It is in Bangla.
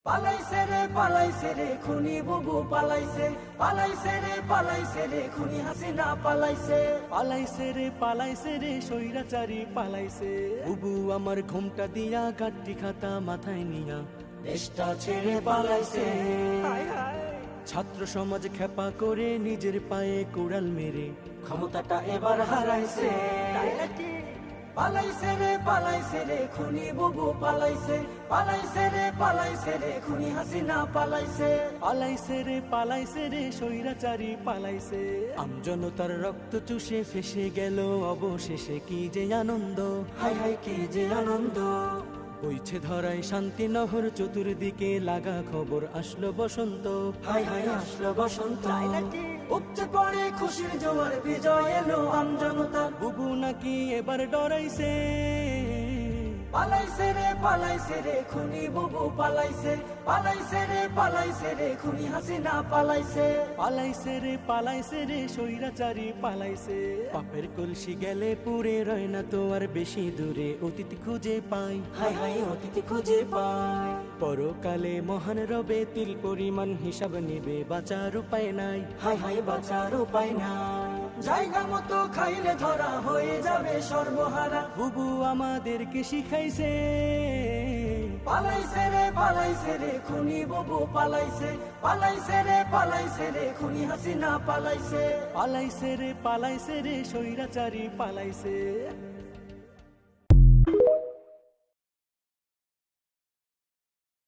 পালাইছে রে খুনি বুবু পালাইছে, পালাইছে রে খুনি হাসিনা পালাইছে, পালাইছে রে স্বৈরাচারী পালাইছে। বুবু আমার ঘুমটা দিয়া গাড্ডি খাতা মাথায় নিয়া দেশটা ছেড়ে পালাইছে। ছাত্র সমাজ খেপা করে নিজের পায়ে কুড়াল মেরে ক্ষমতাটা এবার হারাইছে। পালাইছে রে খুনি বুবু পালাইছে, পালাইছে রে খুনি হাসিনা পালাইছে, পালাইছে রে স্বৈরাচারী পালাইছে। আমজনতার রক্ত চুষে ফেসে গেল অবশেষে কি যে আনন্দ, হাই হাই কি যে আনন্দ। বইছে ধরায় শান্তি নহর চতুর্দিকে লাগা খবর আসলো বসন্ত, হাই হাই আসলো বসন্ত। উপচে পড়ে খুশির জোয়ার বিজয় এলো আমজনতার। বুবু নাকি এবার ডরাইছে। পালাইছে রে খুনি বুবু পালাইছে, পালাইছে রে খুনি হাসিনা পালাইছে, পালাইছে রে স্বৈরাচারী পালাইছে। পাপের কলসি গেলে পুরে রয় না তো আর বেশি দূরে অতীত খুঁজে পাই, হাই হাই অতীত খুঁজে পাই। পরকালে মহান রবে তিল পরিমাণ হিসাব নেবে, বাঁচার উপায় নাই, হাই হাই বাঁচার উপায় নাই। জায়গা মতো খাইলে ধরা হয়ে যাবে সর্বহারা। বুবু আমাদেরকে শিখাইছে। পালাইছে রে খুনি বুবু পালাইছে, পালাইছে রে খুনি হাসিনা পালাইছে, পালাইছে রে স্বৈরাচারী পালাইছে।